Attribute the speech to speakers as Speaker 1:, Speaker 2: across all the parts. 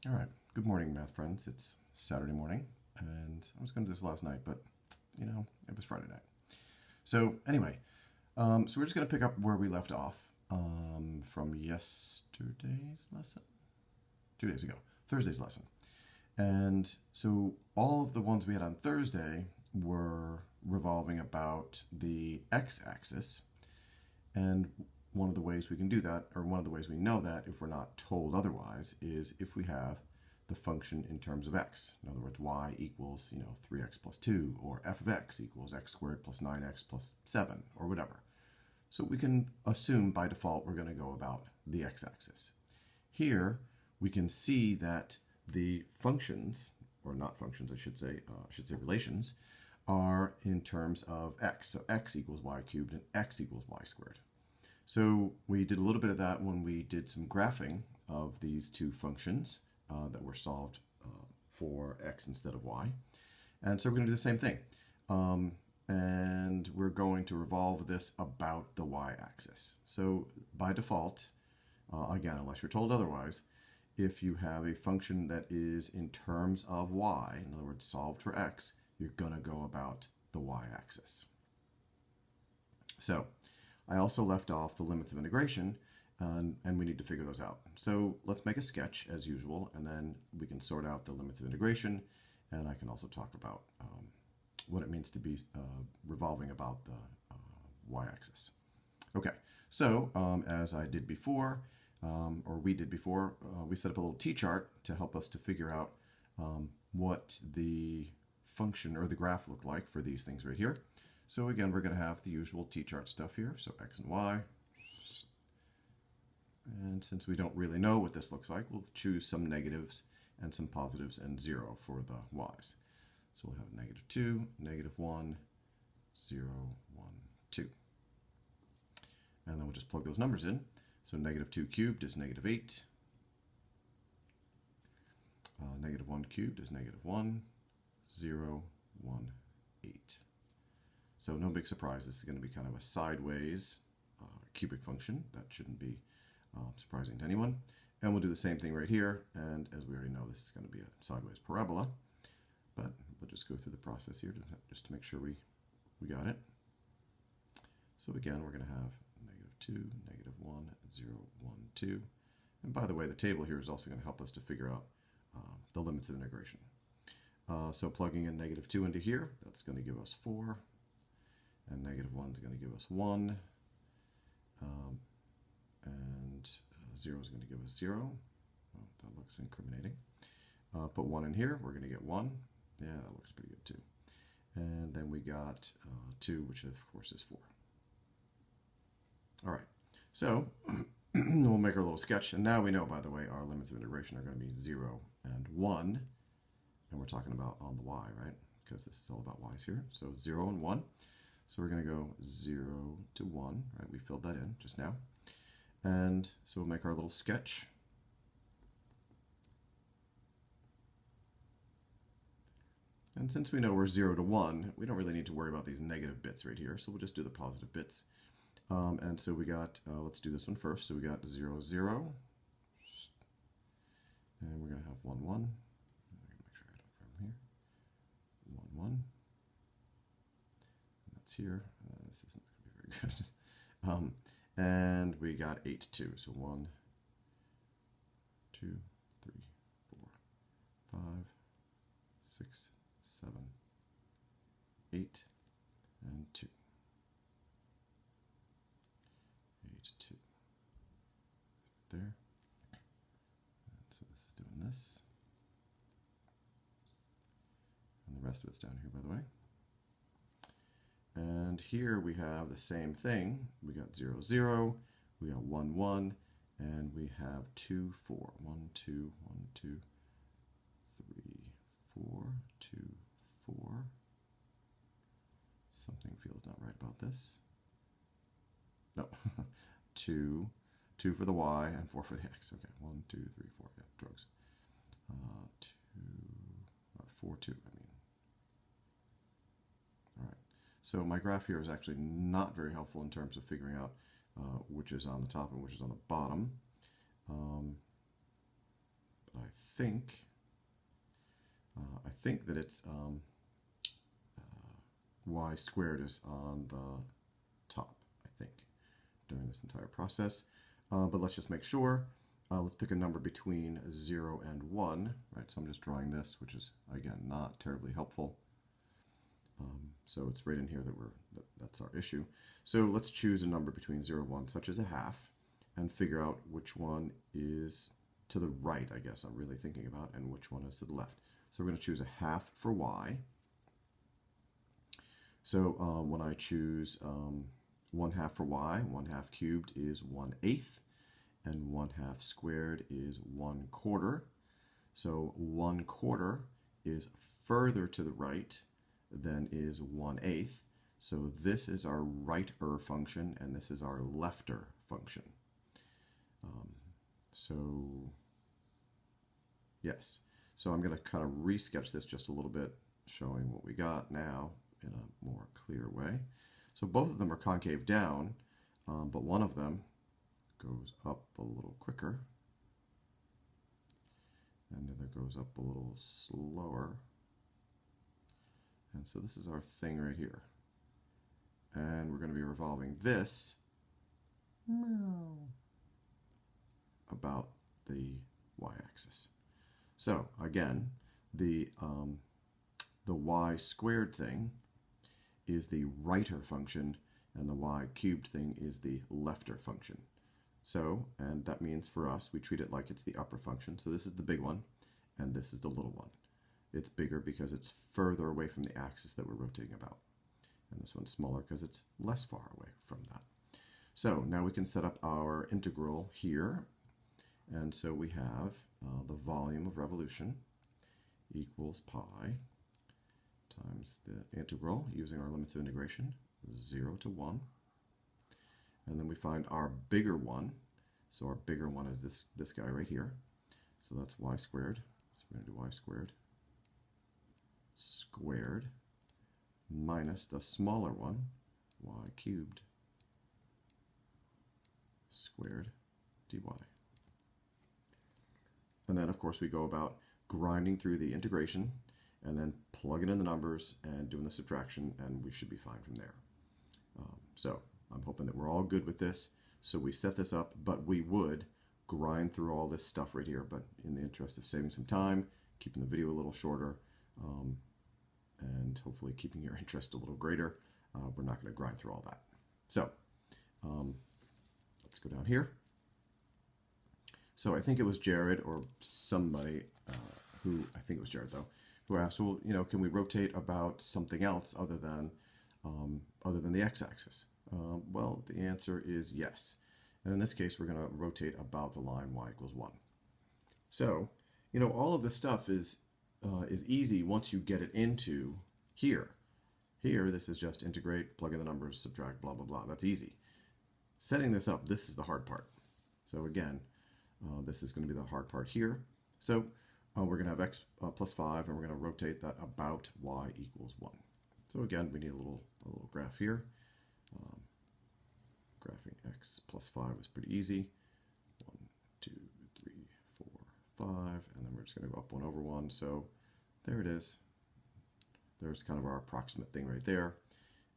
Speaker 1: All right, good morning, math friends. It's Saturday morning, and I was going to do this last night, but it was Friday night. So, anyway, so we're just going to pick up where we left off from yesterday's lesson, 2 days ago, Thursday's lesson. And so, all of the ones we had on Thursday were revolving about the x axis, and one of the ways we can do that, or one of the ways we know that if we're not told otherwise, is if we have the function in terms of x. In other words, y equals 3x plus 2, or f of x equals x squared plus 9x plus 7, or whatever. So we can assume by default we're going to go about the x-axis. Here we can see that the functions, or not functions I should say relations, are in terms of x. So x equals y cubed and x equals y squared. So we did a little bit of that when we did some graphing of these two functions that were solved for x instead of y. And so we're going to do the same thing. And we're going to revolve this about the y-axis. So by default, again, unless you're told otherwise, if you have a function that is in terms of y, in other words, solved for x, you're going to go about the y-axis. So I also left off the limits of integration, and we need to figure those out. So let's make a sketch as usual, and then we can sort out the limits of integration, and I can also talk about what it means to be revolving about the y-axis. Okay, so as I did before, or we did before, we set up a little t-chart to help us to figure out what the function or the graph looked like for these things right here. So again, we're going to have the usual t-chart stuff here, so x and y. And since we don't really know what this looks like, we'll choose some negatives and some positives and 0 for the y's. So we'll have negative 2, negative 1, 0, 1, 2. And then we'll just plug those numbers in. So negative 2 cubed is negative 8. Negative 1 cubed is negative 1, 0, 1, 8. So no big surprise, this is going to be kind of a sideways cubic function. That shouldn't be surprising to anyone. And we'll do the same thing right here, and as we already know, this is going to be a sideways parabola. But we'll just go through the process here just to make sure we got it. So again, we're going to have negative 2, negative 1, 0, 1, 2. And by the way, the table here is also going to help us to figure out the limits of integration. So plugging in negative 2 into here, that's going to give us 4. And negative 1 is going to give us 1. And 0 is going to give us 0. Well, that looks incriminating. Put 1 in here, we're going to get 1. Yeah, that looks pretty good too. And then we got 2, which of course is 4. All right, so we'll make our little sketch. And now we know, by the way, our limits of integration are going to be 0 and 1. And we're talking about on the y, right? Because this is all about y's here. So 0 and 1. So we're going to go 0 to 1, right? We filled that in just now. And so we'll make our little sketch. And since we know we're 0 to 1, we don't really need to worry about these negative bits right here, so we'll just do the positive bits. And so we got, let's do this one first. So we got 0, 0. And we're going to have 1, 1. Make sure I get it from here. 1, 1. And that's here. This isn't going to be very good. And we got 8, 2. So 1, 2, 3, 4, 5, 6, 7, 8, and 2. 8, 2. There. And so this is doing this. And the rest of it's down here, by the way. And here we have the same thing. We got 0, 0. We got 1, 1. And we have 2, 4. 1, 2, 1, 2, 3, 4, 2, 4. Something feels not right about this. No. 2 for the y and 4 for the x. Okay, 1, 2, 3, 4. Yeah, drugs. 4, 2, I mean. All right. So my graph here is actually not very helpful in terms of figuring out which is on the top and which is on the bottom. But I think that it's y squared is on the top, I think, during this entire process. But let's just make sure. Let's pick a number between 0 and 1, right? So I'm just drawing this, which is, again, not terribly helpful. So it's right in here that's our issue. So let's choose a number between 0 and 1, such as a half, and figure out which one is to the right, I guess I'm really thinking about, and which one is to the left. So we're going to choose a half for y. So when I choose 1/2 for y, 1/2 cubed is 1/8, and 1/2 squared is 1/4. So 1/4 is further to the right than is 1/8. So this is our righter function, and this is our lefter function. Yes. So I'm going to kind of resketch this just a little bit, showing what we got now in a more clear way. So both of them are concave down, but one of them goes up a little quicker, and the other goes up a little slower. And so this is our thing right here. And we're going to be revolving this about the y-axis. So again, the y squared thing is the righter function, and the y cubed thing is the lefter function. So, and that means for us, we treat it like it's the upper function. So this is the big one, and this is the little one. It's bigger because it's further away from the axis that we're rotating about. And this one's smaller because it's less far away from that. So now we can set up our integral here. And so we have the volume of revolution equals pi times the integral using our limits of integration, 0 to 1. And then we find our bigger one. So our bigger one is this guy right here. So that's y squared. So we're going to do y squared minus the smaller one, y cubed squared dy. And then, of course, we go about grinding through the integration and then plugging in the numbers and doing the subtraction, and we should be fine from there. So I'm hoping that we're all good with this. So we set this up, but we would grind through all this stuff right here. But in the interest of saving some time, keeping the video a little shorter, and hopefully keeping your interest a little greater, we're not going to grind through all that. So let's go down here. So I think it was Jared or somebody who, I think it was Jared though, who asked, well, you know, can we rotate about something else other than the x-axis? Well, the answer is yes. And in this case, we're going to rotate about the line y equals 1. So, you know, all of this stuff is easy once you get it into here. Here, this is just integrate, plug in the numbers, subtract, blah, blah, blah. That's easy. Setting this up, this is the hard part. So again, this is going to be the hard part here. So we're going to have x plus 5, and we're going to rotate that about y equals 1. So again, we need a little graph here. Graphing x plus 5 is pretty easy. 1, 2, 3, 4, 5, and then we're just going to go up 1 over 1. So there it is. There's kind of our approximate thing right there.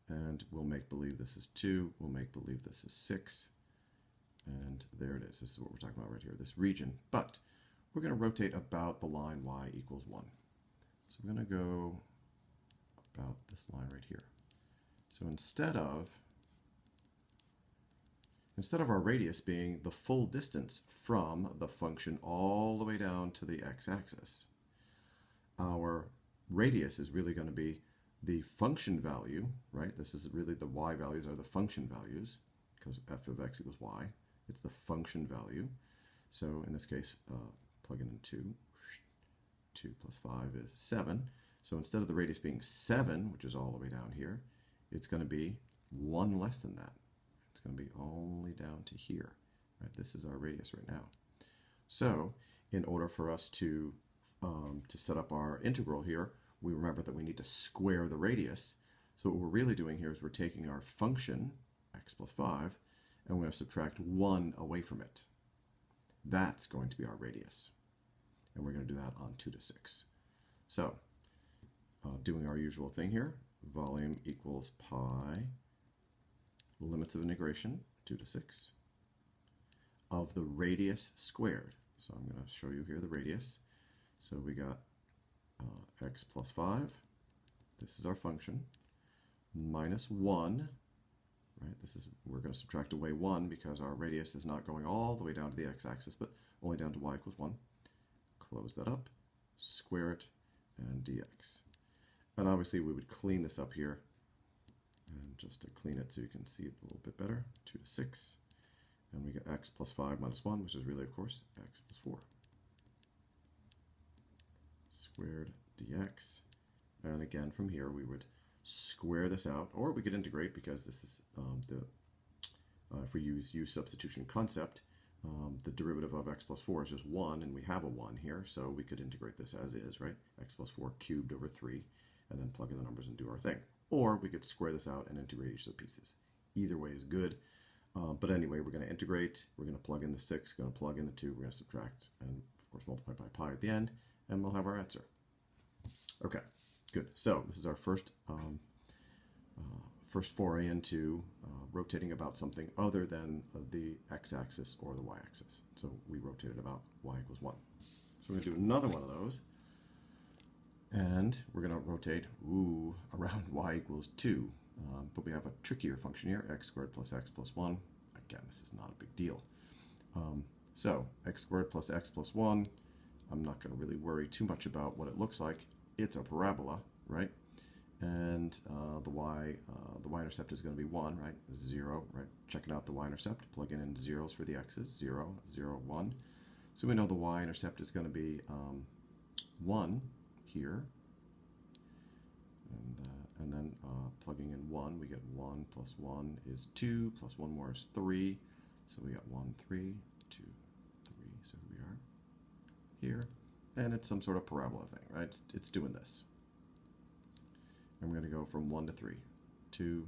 Speaker 1: And we'll make believe this is 2. We'll make believe this is 6. And there it is. This is what we're talking about right here, this region. But we're going to rotate about the line y equals 1. So we're going to go about this line right here. So instead of our radius being the full distance from the function all the way down to the x-axis, our radius is really going to be the function value, right? This is really the y values are the function values, because f of x equals y. It's the function value. So in this case, plugging in 2. 2 plus 5 is 7. So instead of the radius being 7, which is all the way down here, it's going to be 1 less than that. It's going to be only down to here. Right? This is our radius right now. So in order for us to set up our integral here, we remember that we need to square the radius. So what we're really doing here is we're taking our function, x plus 5, and we're going to subtract 1 away from it. That's going to be our radius. and we're going to do that on 2 to 6. So, doing our usual thing here, volume equals pi, limits of integration, 2 to 6, of the radius squared. So I'm going to show you here the radius. So we got x plus 5, this is our function, minus 1, right? We're going to subtract away 1 because our radius is not going all the way down to the x-axis, but only down to y equals 1. Close that up, square it, and dx. And obviously we would clean this up here, and just to clean it so you can see it a little bit better, 2 to 6, and we get x plus 5 minus 1, which is really, of course, x plus 4. Squared dx, and again from here we would square this out, or we could integrate because this is if we use substitution concept, the derivative of x plus 4 is just 1, and we have a 1 here, so we could integrate this as is, right? X plus 4 cubed over 3, and then plug in the numbers and do our thing. Or we could square this out and integrate each of the pieces. Either way is good. But anyway, we're going to integrate, we're going to plug in the 6, going to plug in the 2, we're going to subtract, and of course multiply by pi at the end, and we'll have our answer. Okay, good. So this is our first foray into rotating about something other than the x-axis or the y-axis. So we rotated about y equals 1. So we're going to do another one of those. And we're going to rotate around y equals 2. But we have a trickier function here, x squared plus x plus 1. Again, this is not a big deal. So x squared plus x plus 1, I'm not going to really worry too much about what it looks like. It's a parabola, right? And the y-intercept is going to be 1, right? 0, right? Checking out the y-intercept, plugging in zeros for the x's, 0, 0, 1. So we know the y-intercept is going to be 1 here. And then plugging in 1, we get 1 plus 1 is 2, plus 1 more is 3. So we got 1, 3, 2, 3. So here we are here. And it's some sort of parabola thing, right? It's doing this. And we're going to go from 1 to 3, 2,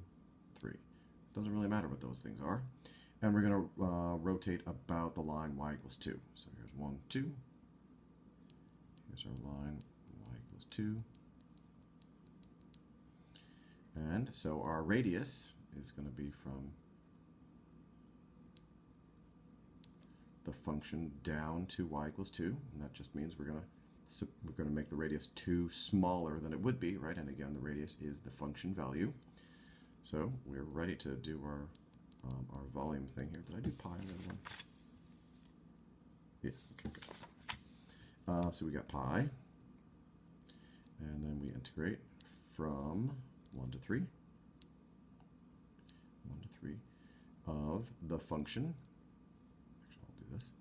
Speaker 1: 3. Doesn't really matter what those things are. And we're going to rotate about the line y equals 2. So here's 1, 2. Here's our line y equals 2. And so our radius is going to be from the function down to y equals 2, and that just means we're going to make the radius 2 smaller than it would be, right? And again, the radius is the function value. So we're ready to do our volume thing here. Did I do pi on the other one? Yeah, okay, good. So we got pi, and then we integrate from 1 to 3, 1 to 3 of the function. Actually, I'll do this.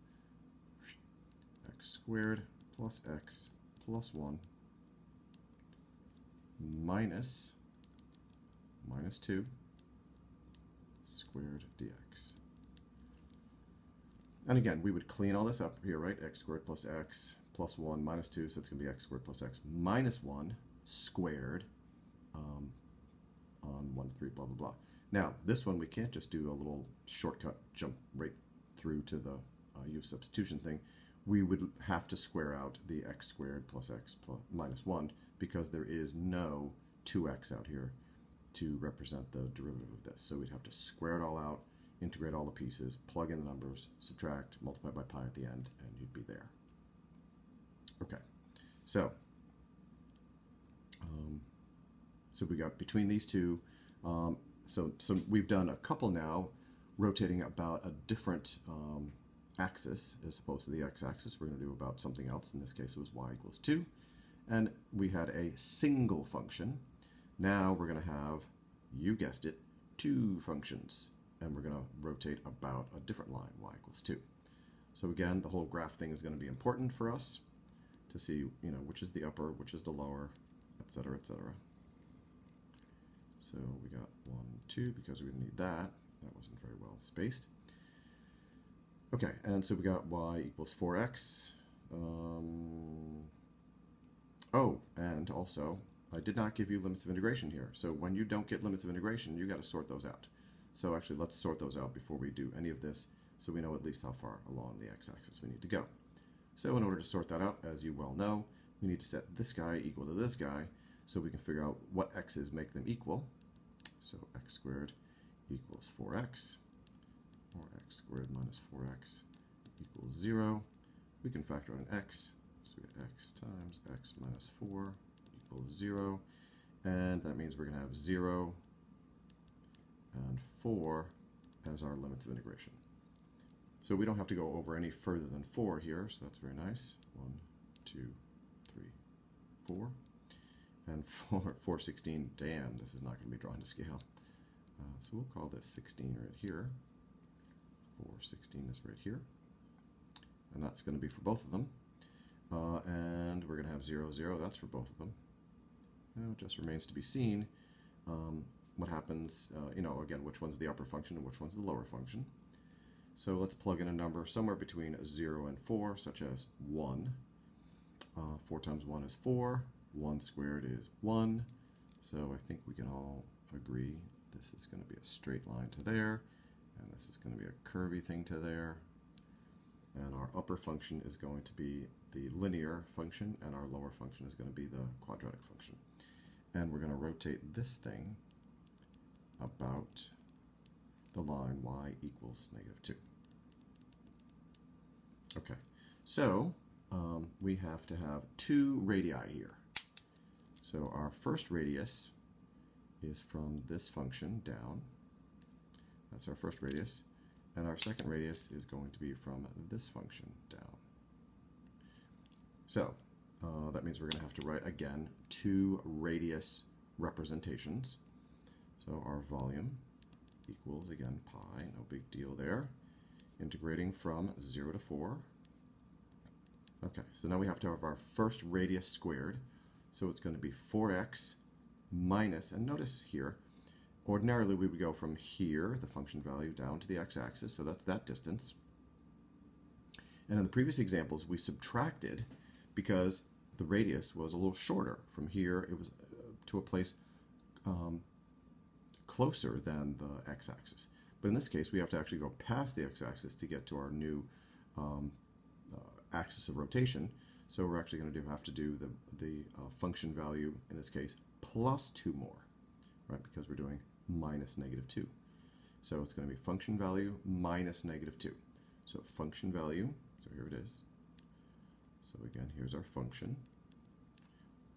Speaker 1: X squared plus x plus 1 minus 2 squared dx. And again, we would clean all this up here, right? X squared plus x plus 1 minus 2, so it's going to be x squared plus x minus 1 squared on 1 to 3, blah, blah, blah. Now, this one we can't just do a little shortcut, jump right through to the use substitution thing. We would have to square out the x squared plus x plus minus 1 because there is no 2x out here to represent the derivative of this. So we'd have to square it all out, integrate all the pieces, plug in the numbers, subtract, multiply by pi at the end, and you'd be there. Okay, so we got between these two, so we've done a couple now, rotating about a different axis as opposed to the x-axis. We're going to do about something else. In this case, it was y equals 2. And we had a single function. Now we're going to have, you guessed it, 2 functions. And we're going to rotate about a different line, y equals 2. So again, the whole graph thing is going to be important for us to see, which is the upper, which is the lower, etc., etc. So we got 1, 2, because we need that. That wasn't very well spaced. Okay, and so we got y equals 4x. Oh, and also, I did not give you limits of integration here. So when you don't get limits of integration, you got to sort those out. So actually, let's sort those out before we do any of this, so we know at least how far along the x-axis we need to go. So in order to sort that out, as you well know, we need to set this guy equal to this guy so we can figure out what x's make them equal. So x squared equals 4x, or x squared minus 4x equals 0. We can factor out an x, so we get x times x minus 4 equals 0. And that means we're going to have 0 and 4 as our limits of integration. So we don't have to go over any further than 4 here, so that's very nice. 1, 2, 3, 4. And 416, damn, this is not going to be drawn to scale. So we'll call this 16 right here. 416 is right here. And that's going to be for both of them. And we're going to have 0, 0, that's for both of them. Now it just remains to be seen what happens, again, which one's the upper function and which one's the lower function. So let's plug in a number somewhere between 0 and 4, such as 1. 4 times 1 is 4. 1 squared is 1. So I think we can all agree this is going to be a straight line to there, and this is going to be a curvy thing to there. And our upper function is going to be the linear function, and our lower function is going to be the quadratic function. And we're going to rotate this thing about the line y equals -2. Okay, so we have to have 2 radii here. So our first radius is from this function down. That's our first radius. And our second radius is going to be from this function down. So that means we're going to have to write, again, 2 radius representations. So our volume equals, again, pi, no big deal there. Integrating from 0 to 4. Okay, so now we have to have our first radius squared. So it's going to be 4x minus, and notice here, ordinarily we would go from here, the function value, down to the x-axis, so that's that distance. And in the previous examples, we subtracted because the radius was a little shorter. From here, it was to a place closer than the x-axis. But in this case, we have to actually go past the x-axis to get to our new axis of rotation. So we're actually going to have to do the function value, in this case, plus 2 more, right? Because we're doing minus -2. So it's going to be function value minus -2. So function value, so here it is. So again, here's our function,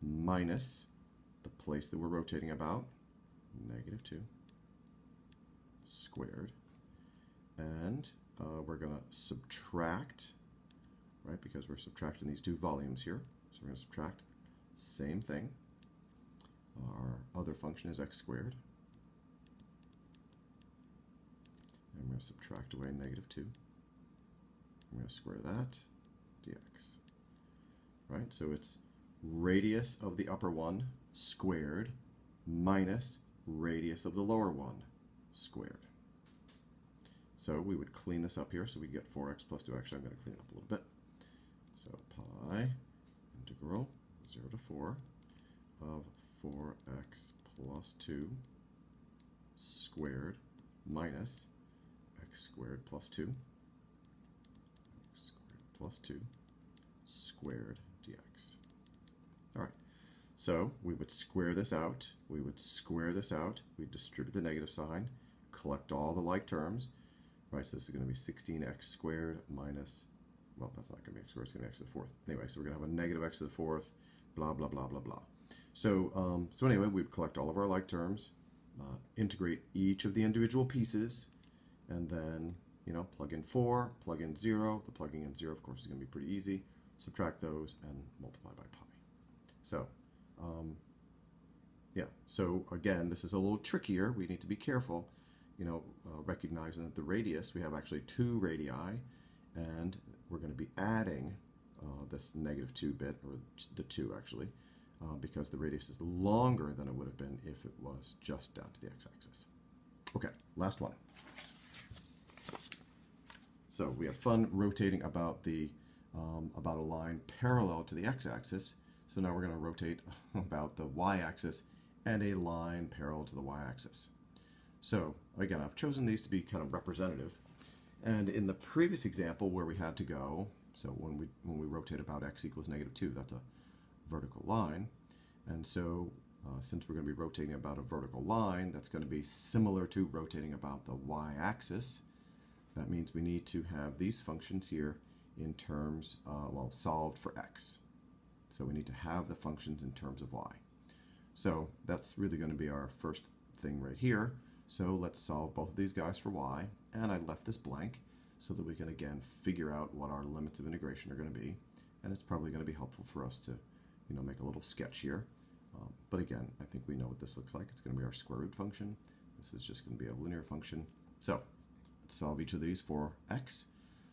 Speaker 1: minus the place that we're rotating about, -2 squared. And we're going to subtract, right, because we're subtracting these 2 volumes here. So we're going to subtract, same thing. Our other function is x squared. And we're going to subtract away -2. I'm going to square that, dx. Right, so it's radius of the upper one squared minus radius of the lower one squared. So we would clean this up here, so we get 4x plus 2. Actually, I'm going to clean it up a little bit. So pi integral 0 to 4 of 4x plus 2 squared minus x squared plus 2, x squared plus 2 squared dx. All right, so we would square this out. We would square this out. We'd distribute the negative sign, collect all the like terms. Right, so this is going to be 16x squared minus, well, that's not going to be x squared, it's going to be x to the 4th. Anyway, so we're going to have a negative x to the 4th, blah, blah, blah, blah, blah. So, so anyway, we'd collect all of our like terms, integrate each of the individual pieces, and then, plug in 4, plug in 0. The plugging in 0, of course, is going to be pretty easy. Subtract those and multiply by pi. So, yeah, so again, this is a little trickier. We need to be careful. Recognizing that the radius, we have actually 2 radii, and we're going to be adding this -2 bit, or the 2 actually, because the radius is longer than it would have been if it was just down to the x-axis. Okay, last one. So we had fun rotating about about a line parallel to the x-axis. So now we're going to rotate about the y-axis and a line parallel to the y-axis. So again, I've chosen these to be kind of representative. And in the previous example where we had to go So when we rotate about x equals -2, that's a vertical line. And so since we're going to be rotating about a vertical line, that's going to be similar to rotating about the y-axis. That means we need to have these functions here in terms, well, solved for x. So we need to have the functions in terms of y. So that's really going to be our first thing right here. So let's solve both of these guys for y. And I left this blank so that we can, again, figure out what our limits of integration are going to be. And it's probably going to be helpful for us to, make a little sketch here. But again, I think we know what this looks like. It's going to be our square root function. This is just going to be a linear function. So let's solve each of these for x.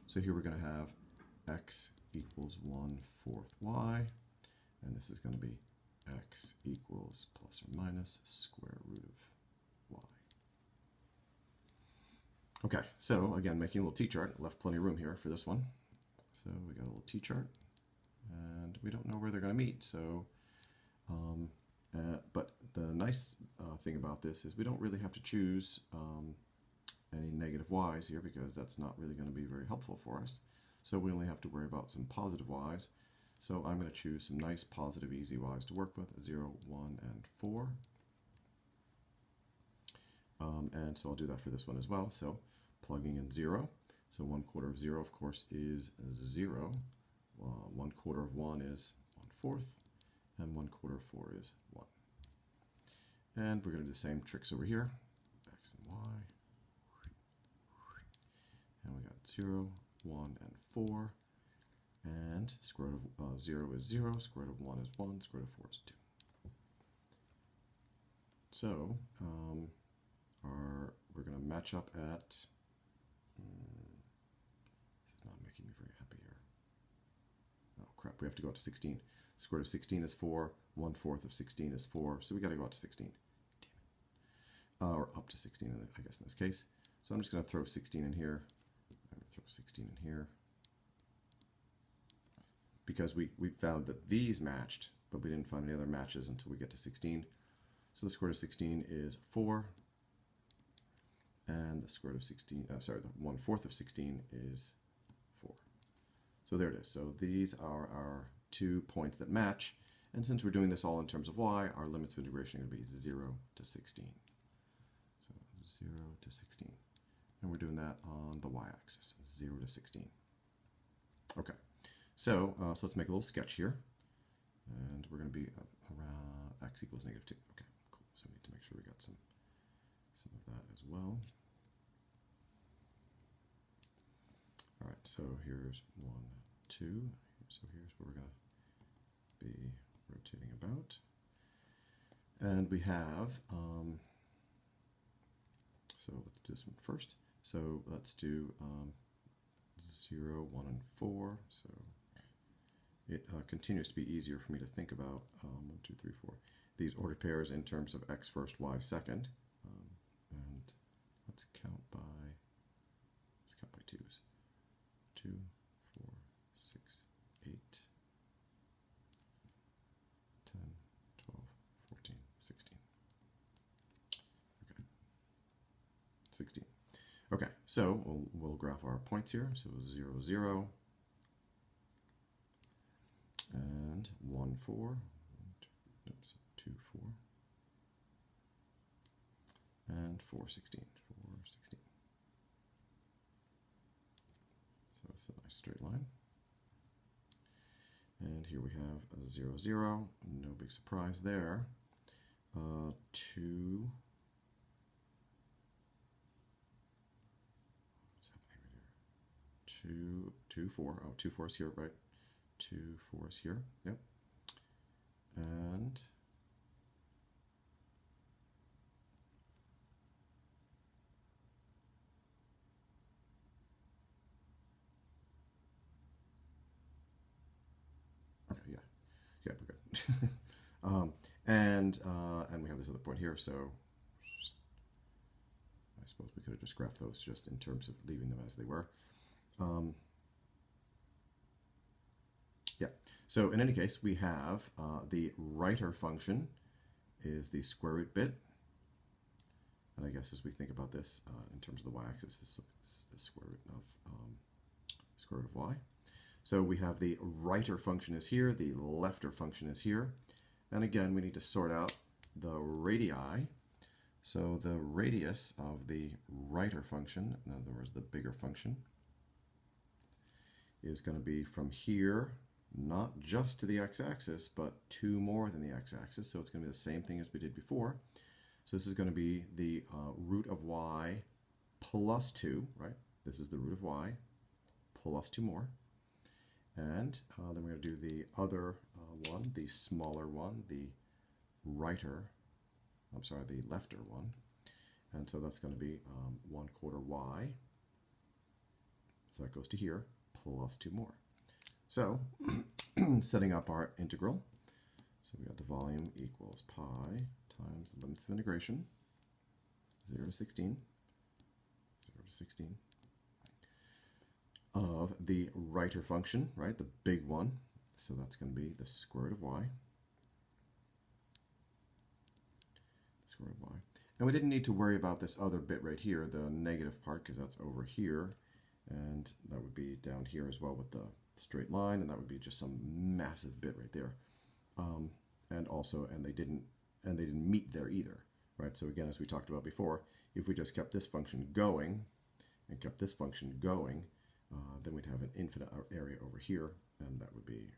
Speaker 1: So here we're going to have x equals 1/4 y. And this is going to be x equals plus or minus square root of y. Okay, so again, making a little t-chart. Left plenty of room here for this one. So we got a little t-chart. And we don't know where they're going to meet. So, but the nice thing about this is we don't really have to choose any negative y's here because that's not really going to be very helpful for us. So we only have to worry about some positive y's. So I'm going to choose some nice positive easy y's to work with, 0, 1, and 4. And so I'll do that for this one as well. So plugging in 0. So 1/4 of 0, of course, is 0. 1/4 of 1 is 1/4, and 1/4 of 4 is 1. And we're going to do the same tricks over here, x and y. And we got 0, 1, and 4. And square root of 0 is 0, square root of 1 is 1, square root of 4 is 2. So we're going to match up at, this is not making me very happy here. Oh crap, we have to go up to 16. Square root of 16 is 4, 1/4 of 16 is 4, so we got to go up to 16. Damn it. Or up to 16, I guess, in this case. So I'm just going to throw 16 in here. I'm going to throw 16 in here. Because we found that these matched, but we didn't find any other matches until we get to 16. So the square root of 16 is 4. And the square root of 16, the 1/4 of 16 is 4. So there it is. So these are our 2 points that match. And since we're doing this all in terms of y, our limits of integration are going to be 0 to 16. So 0 to 16. And we're doing that on the y-axis, 0 to 16. Okay. So let's make a little sketch here. And we're going to be around x equals -2. Okay, cool. So we need to make sure we got some of that as well. All right, so here's 1, 2. So here's where we're going to be rotating about. And we have, so let's do this one first. So let's do 0, 1, and 4. So it continues to be easier for me to think about 1, 2, 3, 4. These ordered pairs in terms of x first, y second. And let's count by 2's. 2, 4, 6, 8, 10, 12, 14, 16. Okay. 16. Okay, so we'll graph our points here. So 0, 0. And 1, 4. Oops, 2, 4. And 4, 16. 4, 16. So that's a nice straight line. And here we have a 0, 0. No big surprise there. 2. What's happening right here? 2, 4. Oh, 2, 4 is here, right? 2, 4 is here. Yep. And okay, yeah, we're good. And we have this other point here, so I suppose we could have just graphed those just in terms of leaving them as they were. Yeah, so in any case, we have the writer function is the square root bit. And I guess as we think about this in terms of the y-axis, this is the square root of y. So we have the righter function is here, the lefter function is here. And again, we need to sort out the radii. So the radius of the righter function, in other words, the bigger function, is going to be from here, not just to the x-axis, but 2 more than the x-axis. So it's going to be the same thing as we did before. So this is going to be the root of y plus 2, right? This is the root of y plus 2 more. And then we're going to do the other one, the smaller one, the lefter one. And so that's going to be 1/4 y. So that goes to here, plus 2 more. So setting up our integral. So we got the volume equals pi times the limits of integration, 0 to 16, of the righter function, right, the big one. So that's going to be the square root of y. Square root of y. And we didn't need to worry about this other bit right here, the negative part, because that's over here. And that would be down here as well with the straight line, and that would be just some massive bit right there. And they didn't meet there either, right? So again, as we talked about before, if we just kept this function going and kept this function going, then we'd have an infinite area over here, and that would be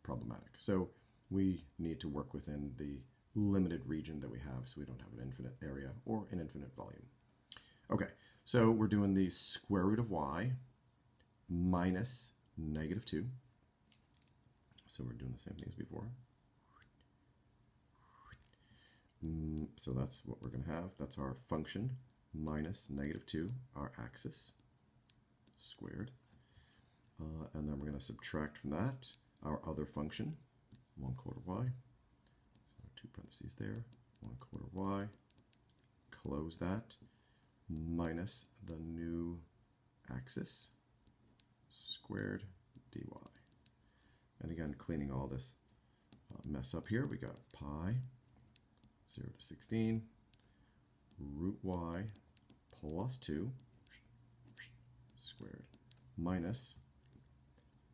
Speaker 1: problematic. So we need to work within the limited region that we have, so we don't have an infinite area or an infinite volume. Okay, so we're doing the square root of y minus -2. So we're doing the same thing as before. So that's what we're going to have. That's our function minus -2, our axis squared. And then we're going to subtract from that our other function, 1/4 y. So 2 parentheses there, 1/4 y. Close that, minus the new axis squared dy. And again, cleaning all this mess up here, we got pi 0 to 16 root y plus 2 squared minus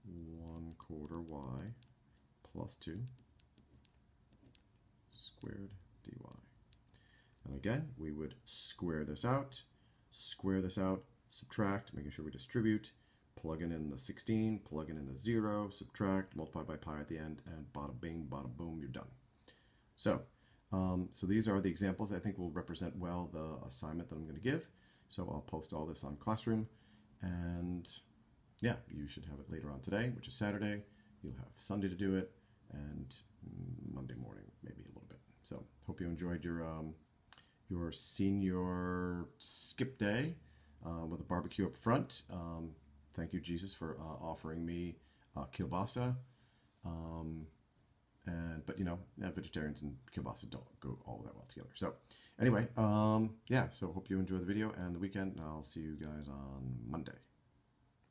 Speaker 1: 1/4 y plus 2 squared dy. And again, we would square this out, subtract, making sure we distribute, plug in the 16, plug in the 0, subtract, multiply by pi at the end, and bada bing, bada boom, you're done. So, so these are the examples I think will represent well the assignment that I'm going to give. So I'll post all this on Classroom, and yeah, you should have it later on today, which is Saturday. You'll have Sunday to do it, and Monday morning maybe a little bit. So hope you enjoyed your senior skip day with a barbecue up front. Thank you, Jesus, for offering me kielbasa. But you know, vegetarians and kielbasa don't go all that well together. So anyway, yeah, so hope you enjoy the video and the weekend, and I'll see you guys on Monday.